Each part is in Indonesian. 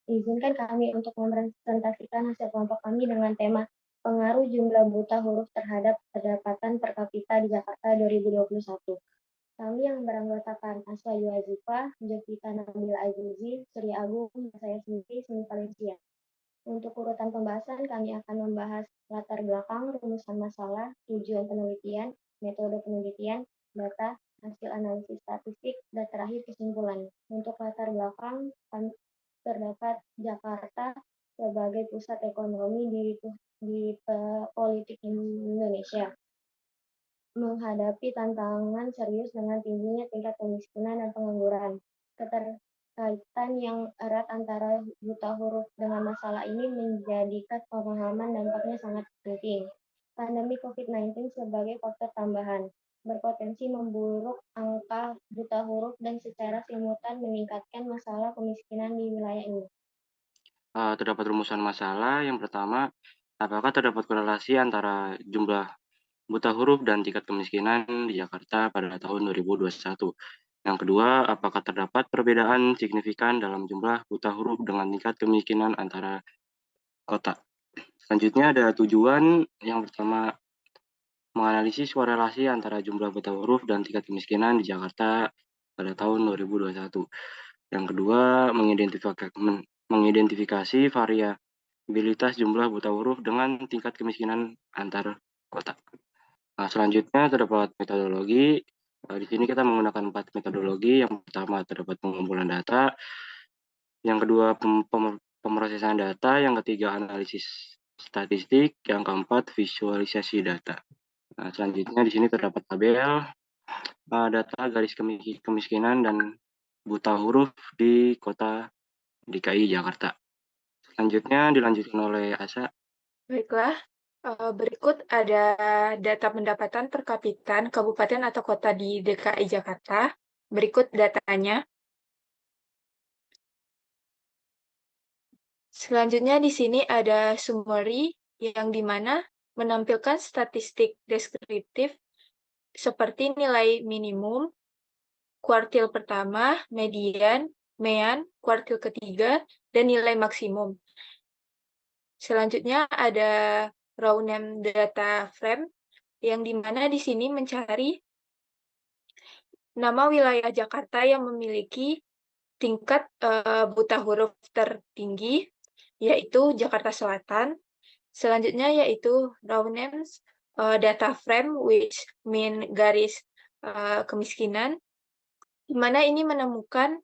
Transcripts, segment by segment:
Izinkan kami untuk mempresentasikan hasil kelompok kami dengan tema pengaruh jumlah buta huruf terhadap pendapatan per kapita di Jakarta 2021. Kami yang beranggotakan Aswa Yuazifa, Jovita Nabila Azizi, Surya Agung, dan saya sendiri, Seni Valencia. Untuk urutan pembahasan, kami akan membahas latar belakang, rumusan masalah, tujuan penelitian, metode penelitian, data, hasil analisis statistik, dan terakhir kesimpulan. Untuk latar belakang, terdapat Jakarta sebagai pusat ekonomi di politik Indonesia, menghadapi tantangan serius dengan tingginya tingkat kemiskinan dan pengangguran. Keterkaitan yang erat antara buta huruf dengan masalah ini menjadikan pemahaman dampaknya sangat penting. Pandemi COVID-19 sebagai faktor tambahan berpotensi memburuk angka buta huruf dan secara simultan meningkatkan masalah kemiskinan di wilayah ini. Terdapat rumusan masalah. Yang pertama, apakah terdapat korelasi antara jumlah buta huruf dan tingkat kemiskinan di Jakarta pada tahun 2021? Yang kedua, apakah terdapat perbedaan signifikan dalam jumlah buta huruf dengan tingkat kemiskinan antara kota? Selanjutnya ada tujuan. Yang pertama, menganalisis korelasi antara jumlah buta huruf dan tingkat kemiskinan di Jakarta pada tahun 2021. Yang kedua, mengidentifikasi variabilitas jumlah buta huruf dengan tingkat kemiskinan antar kota. Nah, selanjutnya terdapat metodologi. Di sini kita menggunakan 4 metodologi. Yang pertama terdapat pengumpulan data, yang kedua pemrosesan data, yang ketiga analisis statistik, yang keempat visualisasi data. Nah, selanjutnya di sini terdapat tabel data garis kemiskinan dan buta huruf di kota DKI Jakarta. Selanjutnya dilanjutkan oleh Asa. Baiklah, berikut ada data pendapatan per kapita kabupaten atau kota di DKI Jakarta. Berikut datanya. Selanjutnya di sini ada summary yang dimana menampilkan statistik deskriptif seperti nilai minimum, kuartil pertama, median, mean, kuartil ketiga, dan nilai maksimum. Selanjutnya ada raw name data frame yang dimana di sini mencari nama wilayah Jakarta yang memiliki tingkat buta huruf tertinggi, yaitu Jakarta Selatan. Selanjutnya yaitu raw names data frame, which mean garis kemiskinan, di mana ini menemukan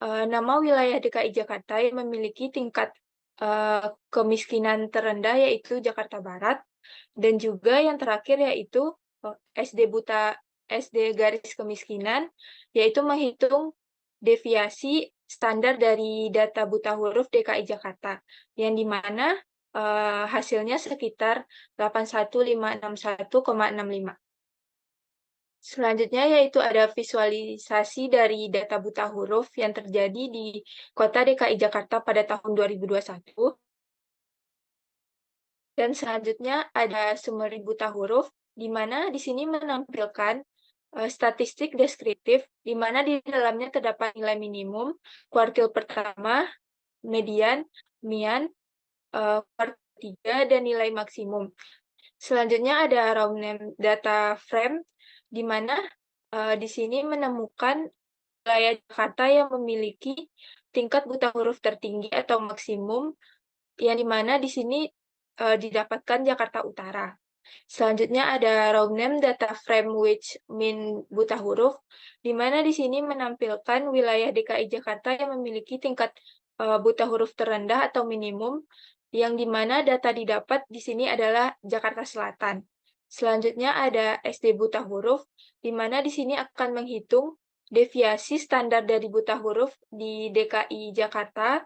nama wilayah DKI Jakarta yang memiliki tingkat kemiskinan terendah, yaitu Jakarta Barat, dan juga yang terakhir yaitu SD garis kemiskinan, yaitu menghitung deviasi standar dari data buta huruf DKI Jakarta, yang dimana hasilnya sekitar 81561,65. Selanjutnya yaitu ada visualisasi dari data buta huruf yang terjadi di Kota DKI Jakarta pada tahun 2021. Dan selanjutnya ada summary buta huruf, di mana di sini menampilkan statistik deskriptif, di mana di dalamnya terdapat nilai minimum, kuartil pertama, median, mean, kuartil ketiga, dan nilai maksimum. Selanjutnya ada raw name data frame, di mana di sini menemukan wilayah Jakarta yang memiliki tingkat buta huruf tertinggi atau maksimum, yang dimana di sini didapatkan Jakarta Utara. Selanjutnya ada raw name data frame which mean buta huruf, di mana di sini menampilkan wilayah DKI Jakarta yang memiliki tingkat buta huruf terendah atau minimum, yang dimana data didapat di sini adalah Jakarta Selatan. Selanjutnya ada SD buta huruf, di mana di sini akan menghitung deviasi standar dari buta huruf di DKI Jakarta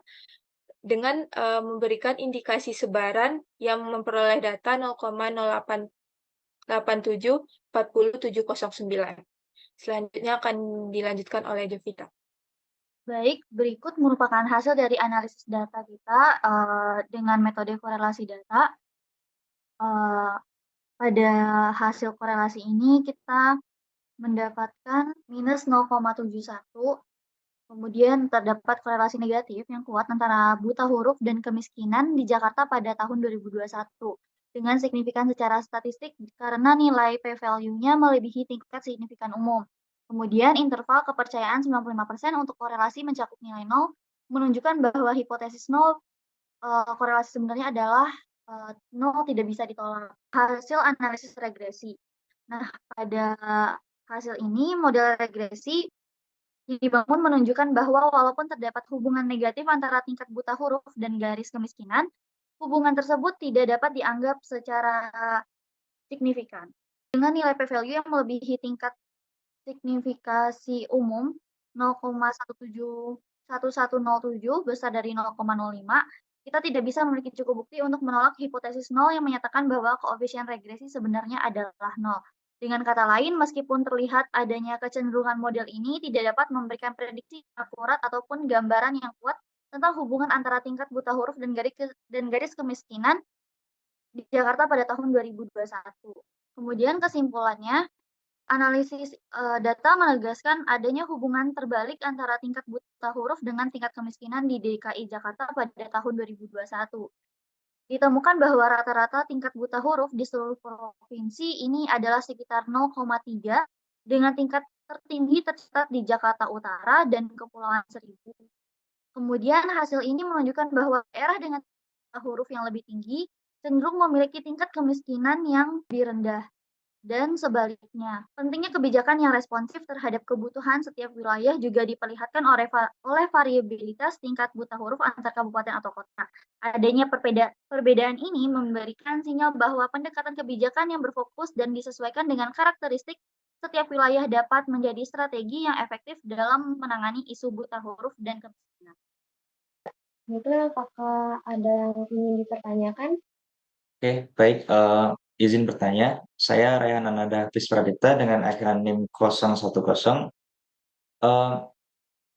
dengan memberikan indikasi sebaran yang memperoleh data 0,08874009. Selanjutnya akan dilanjutkan oleh Jovita. Baik, berikut merupakan hasil dari analisis data kita dengan metode korelasi data. Pada hasil korelasi ini kita mendapatkan minus 0,71 Kemudian terdapat korelasi negatif yang kuat antara buta huruf dan kemiskinan di Jakarta pada tahun 2021 dengan signifikan secara statistik karena nilai p-value-nya melebihi tingkat signifikan umum. Kemudian interval kepercayaan 95% untuk korelasi mencakup nilai 0 menunjukkan bahwa hipotesis 0 korelasi sebenarnya adalah 0 tidak bisa ditolak. Hasil analisis regresi. Nah, pada hasil ini model regresi dibangun menunjukkan bahwa walaupun terdapat hubungan negatif antara tingkat buta huruf dan garis kemiskinan, hubungan tersebut tidak dapat dianggap secara signifikan. Dengan nilai p-value yang melebihi tingkat signifikasi umum 0,1107 besar dari 0,05, kita tidak bisa memiliki cukup bukti untuk menolak hipotesis 0 yang menyatakan bahwa koefisien regresi sebenarnya adalah 0. Dengan kata lain, meskipun terlihat adanya kecenderungan model ini tidak dapat memberikan prediksi akurat ataupun gambaran yang kuat tentang hubungan antara tingkat buta huruf dan garis kemiskinan di Jakarta pada tahun 2021. Kemudian kesimpulannya, analisis data menegaskan adanya hubungan terbalik antara tingkat buta huruf dengan tingkat kemiskinan di DKI Jakarta pada tahun 2021. Ditemukan bahwa rata-rata tingkat buta huruf di seluruh provinsi ini adalah sekitar 0,3 dengan tingkat tertinggi tercatat di Jakarta Utara dan Kepulauan Seribu. Kemudian hasil ini menunjukkan bahwa daerah dengan buta huruf yang lebih tinggi cenderung memiliki tingkat kemiskinan yang lebih rendah. Dan sebaliknya, pentingnya kebijakan yang responsif terhadap kebutuhan setiap wilayah juga diperlihatkan oleh variabilitas tingkat buta huruf antar kabupaten atau kota. Adanya perbedaan ini memberikan sinyal bahwa pendekatan kebijakan yang berfokus dan disesuaikan dengan karakteristik setiap wilayah dapat menjadi strategi yang efektif dalam menangani isu buta huruf dan kemiskinan. Mungkin apakah ada yang ingin dipertanyakan? Oke, baik. Izin bertanya, saya Rayhan Ananda Pradipta dengan akhiran NIM 010.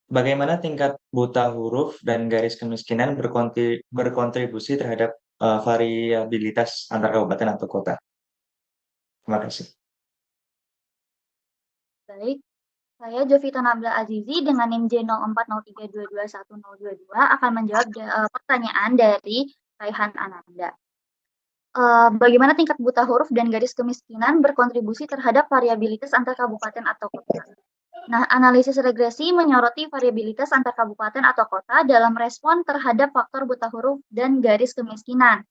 Bagaimana tingkat buta huruf dan garis kemiskinan berkontribusi terhadap variabilitas antar kabupaten atau kota? Terima kasih. Baik, saya Jovita Nabila Azizi dengan NIM J0403221022 akan menjawab pertanyaan dari Rayhan Ananda. Bagaimana tingkat buta huruf dan garis kemiskinan berkontribusi terhadap variabilitas antar kabupaten atau kota? Nah, analisis regresi menyoroti variabilitas antar kabupaten atau kota dalam respon terhadap faktor buta huruf dan garis kemiskinan.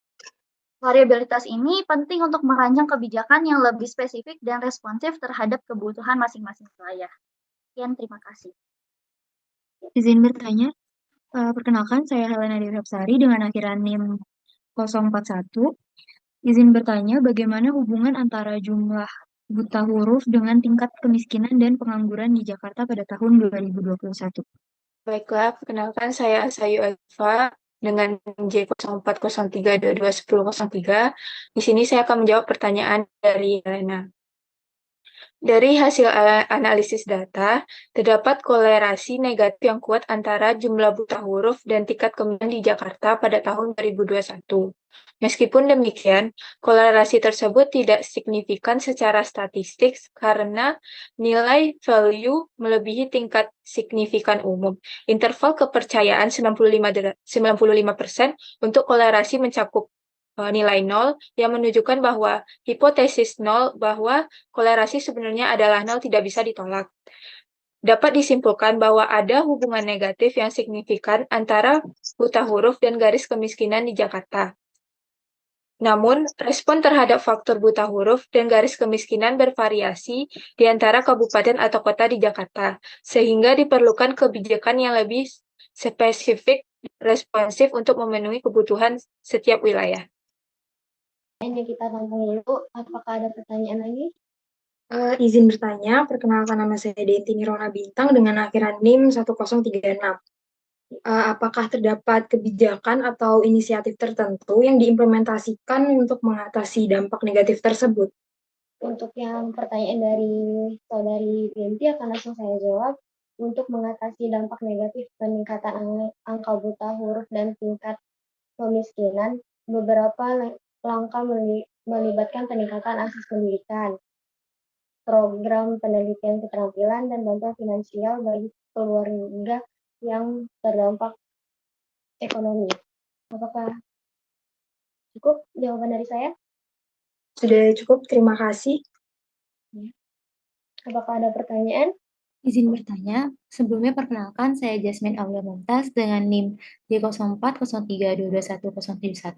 Variabilitas ini penting untuk merancang kebijakan yang lebih spesifik dan responsif terhadap kebutuhan masing-masing wilayah. Sekian, terima kasih. Izin bertanya, perkenalkan saya Helena Dewi Hapsari dengan akhiran NIM 041. Izin bertanya, bagaimana hubungan antara jumlah buta huruf dengan tingkat kemiskinan dan pengangguran di Jakarta pada tahun 2021? Baiklah, perkenalkan saya Sayu Alfa dengan J0403221003. Di sini saya akan menjawab pertanyaan dari Helena. Dari hasil analisis data, terdapat kolerasi negatif yang kuat antara jumlah buta huruf dan tingkat kemiskinan di Jakarta pada tahun 2021. Meskipun demikian, kolerasi tersebut tidak signifikan secara statistik karena nilai value melebihi tingkat signifikan umum. Interval kepercayaan 95% untuk kolerasi mencakup nilai 0 yang menunjukkan bahwa hipotesis 0 bahwa kolerasi sebenarnya adalah 0 tidak bisa ditolak. Dapat disimpulkan bahwa ada hubungan negatif yang signifikan antara buta huruf dan garis kemiskinan di Jakarta. Namun, respon terhadap faktor buta huruf dan garis kemiskinan bervariasi di antara kabupaten atau kota di Jakarta, sehingga diperlukan kebijakan yang lebih spesifik, responsif untuk memenuhi kebutuhan setiap wilayah. Ini kita tampung dulu. Apakah ada pertanyaan lagi? Izin bertanya, perkenalkan nama saya Denti Nirona Bintang dengan akhiran NIM 1036. Apakah terdapat kebijakan atau inisiatif tertentu yang diimplementasikan untuk mengatasi dampak negatif tersebut? Untuk yang pertanyaan dari saudari Denti akan langsung saya jawab. Untuk mengatasi dampak negatif peningkatan angka buta huruf dan tingkat kemiskinan, beberapa langkah melibatkan peningkatan akses pendidikan, program penelitian keterampilan, dan bantuan finansial bagi keluarga yang terdampak ekonomi. Apakah cukup jawaban dari saya? Sudah cukup, terima kasih. Apakah ada pertanyaan? Izin bertanya, sebelumnya perkenalkan saya Jasmine Aulia Mumtaz dengan NIM D0403221071.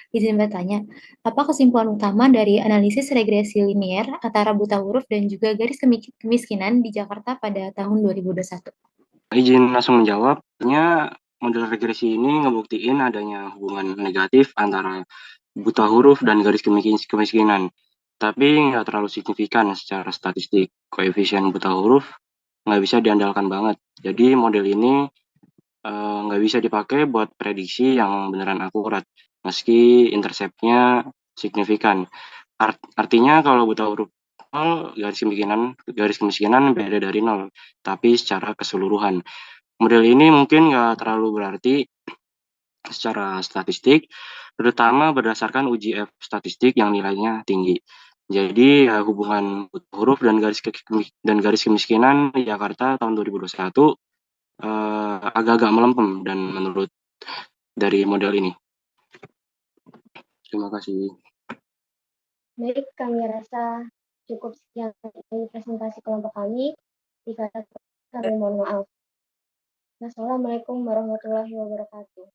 Izin bertanya, apa kesimpulan utama dari analisis regresi linier antara buta huruf dan juga garis kemiskinan di Jakarta pada tahun 2021? Izin langsung menjawab, model regresi ini ngebuktiin adanya hubungan negatif antara buta huruf dan garis kemiskinan, tapi nggak terlalu signifikan secara statistik. Koefisien buta huruf nggak bisa diandalkan banget. Jadi model ini nggak bisa dipakai buat prediksi yang beneran akurat, meski interceptnya signifikan. Artinya kalau buta huruf 0, garis kemiskinan beda dari 0, tapi secara keseluruhan. Model ini mungkin nggak terlalu berarti secara statistik, terutama berdasarkan uji F statistik yang nilainya tinggi. Jadi hubungan buta huruf dan garis kemiskinan di Jakarta tahun 2021 agak-agak melempem dan menurut dari model ini. Terima kasih. Baik, kami rasa cukup sekian dari presentasi kelompok kami. Jika kami mohon maaf. Wassalamualaikum warahmatullahi wabarakatuh.